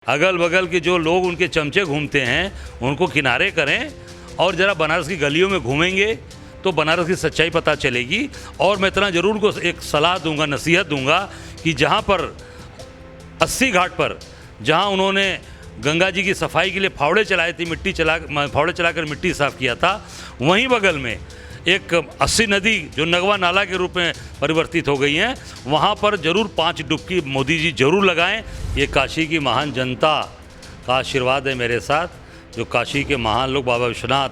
अगल बगल के जो लोग उनके चमचे घूमते हैं उनको किनारे करें और ज़रा बनारस की गलियों में घूमेंगे तो बनारस की सच्चाई पता चलेगी। और मैं इतना ज़रूर उनको एक सलाह दूंगा, नसीहत दूंगा कि जहाँ पर 80 घाट पर जहाँ उन्होंने गंगा जी की सफाई के लिए फावड़े चलाए थे, फावड़े चलाकर मिट्टी साफ़ किया था, वहीं बगल में एक 80 नदी जो नगवा नाला के रूप में परिवर्तित हो गई हैं, वहाँ पर ज़रूर 5 डुबकी मोदी जी ज़रूर लगाएं। ये काशी की महान जनता का आशीर्वाद है मेरे साथ, जो काशी के महान लोग बाबा विश्वनाथ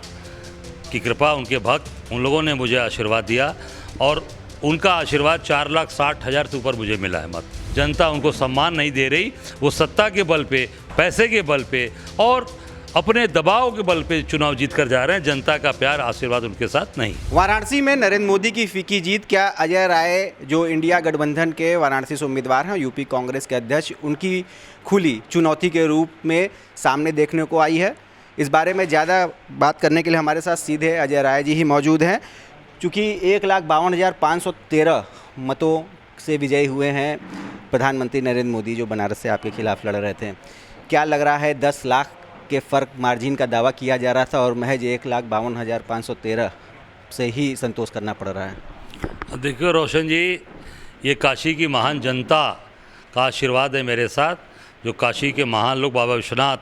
की कृपा, उनके भक्त, उन लोगों ने मुझे आशीर्वाद दिया और उनका आशीर्वाद 4,60,000 से ऊपर मुझे मिला है मत। जनता उनको सम्मान नहीं दे रही, वो सत्ता के बल पे, पैसे के बल पे और अपने दबाव के बल पे चुनाव जीत कर जा रहे हैं। जनता का प्यार, आशीर्वाद उनके साथ नहीं। वाराणसी में नरेंद्र मोदी की फीकी जीत, क्या अजय राय जो इंडिया गठबंधन के वाराणसी से उम्मीदवार हैं, यूपी कांग्रेस के अध्यक्ष, उनकी खुली चुनौती के रूप में सामने देखने को आई है? इस बारे में ज़्यादा बात करने के लिए हमारे साथ सीधे अजय राय जी ही मौजूद हैं। चूँकि 1,52,513 मतों से विजयी हुए हैं प्रधानमंत्री नरेंद्र मोदी, जो बनारस से आपके खिलाफ लड़ रहे थे, क्या लग रहा है 10 लाख के फ़र्क मार्जिन का दावा किया जा रहा था और महज 1,52,513 से ही संतोष करना पड़ रहा है? देखिए रोशन जी, ये काशी की महान जनता का आशीर्वाद है मेरे साथ, जो काशी के महान लोग बाबा विश्वनाथ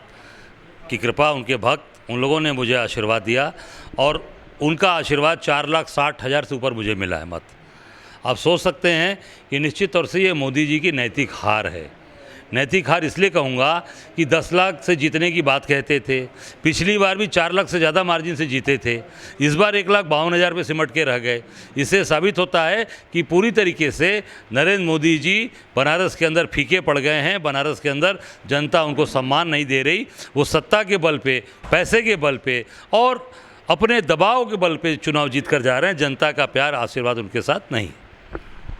की कृपा, उनके भक्त, उन लोगों ने मुझे आशीर्वाद दिया और उनका आशीर्वाद 4,60,000 से ऊपर मुझे मिला है मत। आप सोच सकते हैं कि निश्चित तौर से ये मोदी जी की नैतिक हार है। नैतिक हार इसलिए कहूँगा कि 10 लाख से जीतने की बात कहते थे, पिछली बार भी 4 लाख से ज़्यादा मार्जिन से जीते थे, इस बार 1,52,000 पे सिमट के रह गए। इससे साबित होता है कि पूरी तरीके से नरेंद्र मोदी जी बनारस के अंदर फीके पड़ गए हैं। बनारस के अंदर जनता उनको सम्मान नहीं दे रही, वो सत्ता के बल पे, पैसे के बल पे और अपने दबाव के बल पे चुनाव जीत कर जा रहे हैं। जनता का प्यार, आशीर्वाद उनके साथ नहीं।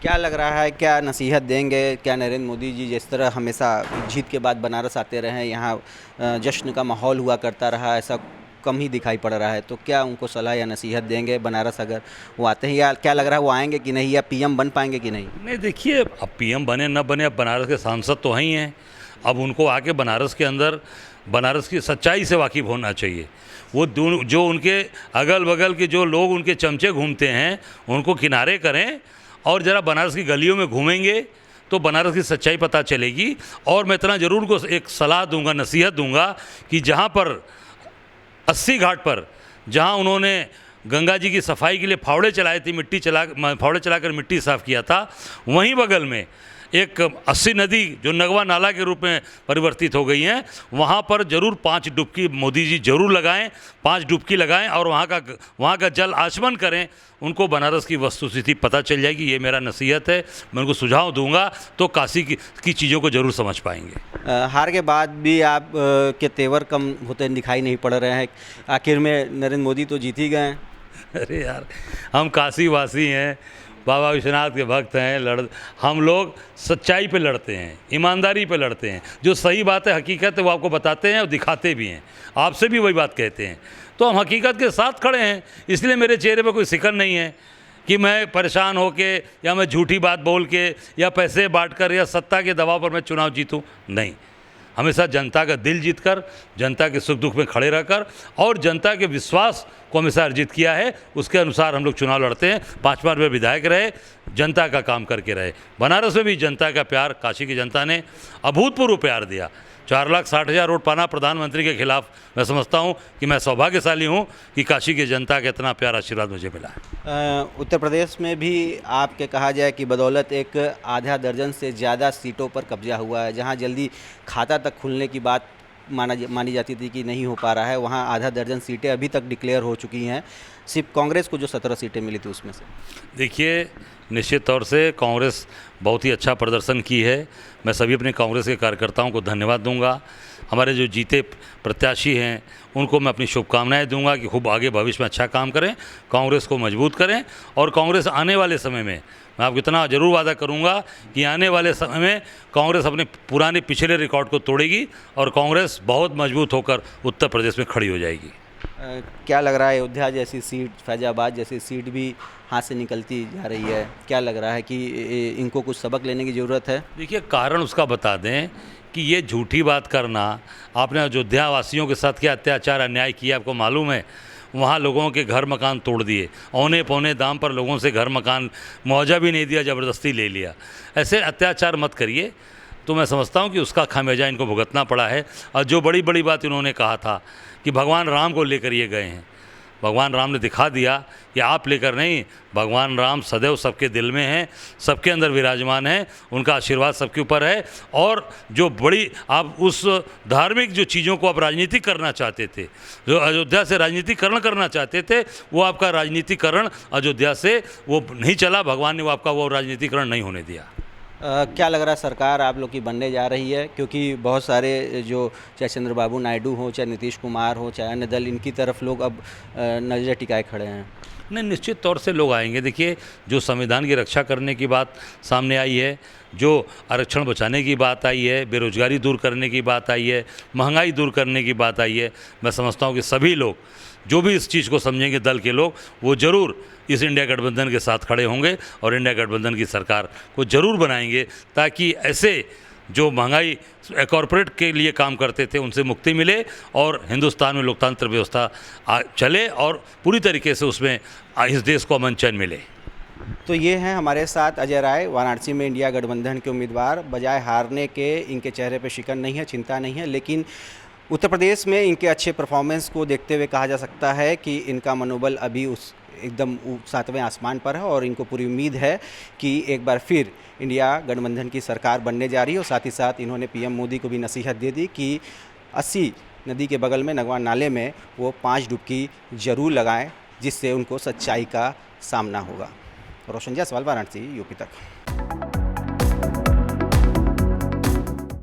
क्या लग रहा है, क्या नसीहत देंगे? क्या नरेंद्र मोदी जी जिस तरह हमेशा जीत के बाद बनारस आते रहे, यहाँ जश्न का माहौल हुआ करता रहा, ऐसा कम ही दिखाई पड़ रहा है, तो क्या उनको सलाह या नसीहत देंगे बनारस अगर वो आते हैं? या क्या लग रहा है वो आएंगे कि नहीं, या पीएम बन पाएंगे कि नहीं? नहीं, देखिए, अब पीएम बने न बने, अब बनारस के सांसद तो ही हैं। अब उनको आके बनारस के अंदर बनारस की सच्चाई से वाकिफ़ होना चाहिए। वो जो उनके अगल बगल के जो लोग उनके चमचे घूमते हैं उनको किनारे करें और ज़रा बनारस की गलियों में घूमेंगे तो बनारस की सच्चाई पता चलेगी। और मैं इतना ज़रूर उनको एक सलाह दूंगा, नसीहत दूंगा कि जहाँ पर 80 घाट पर जहाँ उन्होंने गंगा जी की सफाई के लिए फावड़े चलाए थे, फावड़े चलाकर मिट्टी साफ़ किया था, वहीं बगल में एक 80 नदी जो नगवा नाला के रूप में परिवर्तित हो गई हैं, वहाँ पर ज़रूर 5 डुबकी मोदी जी ज़रूर लगाएं, 5 डुबकी लगाएं और वहाँ का जल आचमन करें। उनको बनारस की वस्तुस्थिति पता चल जाएगी। ये मेरा नसीहत है, मैं उनको सुझाव दूंगा तो काशी की चीज़ों को ज़रूर समझ पाएंगे। हार के बाद भी आप के तेवर कम होते दिखाई नहीं पड़ रहे हैं। आखिर में नरेंद्र मोदी तो जीत ही गए। अरे यार, हम काशी वासी हैं, बाबा विश्वनाथ के भक्त हैं, हम लोग सच्चाई पे लड़ते हैं, ईमानदारी पे लड़ते हैं। जो सही बात है, हकीकत है, वो आपको बताते हैं और दिखाते भी हैं। आपसे भी वही बात कहते हैं, तो हम हकीकत के साथ खड़े हैं। इसलिए मेरे चेहरे पे कोई सिकन नहीं है कि मैं परेशान होके या मैं झूठी बात बोल के या पैसे बांट कर या सत्ता के दबाव पर मैं चुनाव जीतूँ। नहीं, हमेशा जनता का दिल जीतकर, जनता के सुख दुख में खड़े रहकर और जनता के विश्वास को हमेशा अर्जित किया है, उसके अनुसार हम लोग चुनाव लड़ते हैं। 5 बार में विधायक रहे, जनता का काम करके रहे। बनारस में भी जनता का प्यार, काशी की जनता ने अभूतपूर्व प्यार दिया। 4,60,000 वोट पाना प्रधानमंत्री के खिलाफ, मैं समझता हूँ कि मैं सौभाग्यशाली हूँ कि काशी की जनता का इतना प्यार, आशीर्वाद मुझे मिला है। उत्तर प्रदेश में भी आपके कहा जाए कि बदौलत एक आधा दर्जन से ज़्यादा सीटों पर कब्जा हुआ है। जहाँ जल्दी खाता तक खुलने की बात मानी जाती थी कि नहीं हो पा रहा है, वहाँ आधा दर्जन सीटें अभी तक डिक्लेयर हो चुकी हैं। सिर्फ कांग्रेस को जो 17 सीटें मिली थी उसमें से। देखिए, निश्चित तौर से कांग्रेस बहुत ही अच्छा प्रदर्शन की है। मैं सभी अपने कांग्रेस के कार्यकर्ताओं को धन्यवाद दूंगा। हमारे जो जीते प्रत्याशी हैं उनको मैं अपनी शुभकामनाएं दूंगा कि खूब आगे भविष्य में अच्छा काम करें, कांग्रेस को मजबूत करें। और कांग्रेस आने वाले समय में, मैं आपको इतना जरूर वादा करूंगा कि आने वाले समय में कांग्रेस अपने पुराने पिछले रिकॉर्ड को तोड़ेगी और कांग्रेस बहुत मजबूत होकर उत्तर प्रदेश में खड़ी हो जाएगी। क्या लग रहा है, अयोध्या जैसी सीट, फैजाबाद जैसी सीट भी हाथ से निकलती जा रही है? क्या लग रहा है कि इनको कुछ सबक लेने की ज़रूरत है? देखिए, कारण उसका बता दें कि ये झूठी बात करना, आपने अयोध्या वासियों के साथ क्या अत्याचार अन्याय किया आपको मालूम है। वहाँ लोगों के घर मकान तोड़ दिए, औने पौने दाम पर लोगों से घर मकान मुआवजा भी नहीं दिया, ज़बरदस्ती ले लिया। ऐसे अत्याचार मत करिए। तो मैं समझता हूँ कि उसका खामियाजा इनको भुगतना पड़ा है। और जो बड़ी बड़ी बात इन्होंने कहा था कि भगवान राम को लेकर ये गए हैं, भगवान राम ने दिखा दिया कि आप लेकर नहीं, भगवान राम सदैव सबके दिल में हैं, सबके अंदर विराजमान हैं, उनका आशीर्वाद सबके ऊपर है। और जो बड़ी आप उस धार्मिक जो चीज़ों को आप राजनीतिक करना चाहते थे, जो अयोध्या से राजनीतिकरण करना चाहते थे, वो आपका राजनीतिकरण अयोध्या से वो नहीं चला। भगवान ने वो आपका वो राजनीतिकरण नहीं होने दिया। क्या लग रहा है सरकार आप लोग की बनने जा रही है? क्योंकि बहुत सारे जो चाहे चंद्रबाबू नायडू हो, चाहे नीतीश कुमार हो, चाहे अन्य दल, इनकी तरफ लोग अब नज़र टिकाए खड़े हैं। नहीं, निश्चित तौर से लोग आएंगे। देखिए, जो संविधान की रक्षा करने की बात सामने आई है, जो आरक्षण बचाने की बात आई है, बेरोजगारी दूर करने की बात आई है, महंगाई दूर करने की बात आई है, मैं समझता हूँ कि सभी लोग जो भी इस चीज़ को समझेंगे, दल के लोग, वो ज़रूर इस इंडिया गठबंधन के साथ खड़े होंगे और इंडिया गठबंधन की सरकार को ज़रूर बनाएंगे, ताकि ऐसे जो महंगाई कॉरपोरेट के लिए काम करते थे उनसे मुक्ति मिले और हिंदुस्तान में लोकतंत्र व्यवस्था चले और पूरी तरीके से उसमें इस देश को अमन चैन मिले। तो ये हैं हमारे साथ अजय राय, वाराणसी में इंडिया गठबंधन के उम्मीदवार। बजाय हारने के इनके चेहरे पे शिकन नहीं है, चिंता नहीं है, लेकिन उत्तर प्रदेश में इनके अच्छे परफॉर्मेंस को देखते हुए कहा जा सकता है कि इनका मनोबल अभी उस एकदम 7वें आसमान पर है और इनको पूरी उम्मीद है कि एक बार फिर इंडिया गठबंधन की सरकार बनने जा रही है। और साथ ही साथ इन्होंने पीएम मोदी को भी नसीहत दे दी कि 80 नदी के बगल में नगवा नाले में वो 5 डुबकी ज़रूर लगाएं, जिससे उनको सच्चाई का सामना होगा। रोशन जायसवाल, वाराणसी, यूपी तक।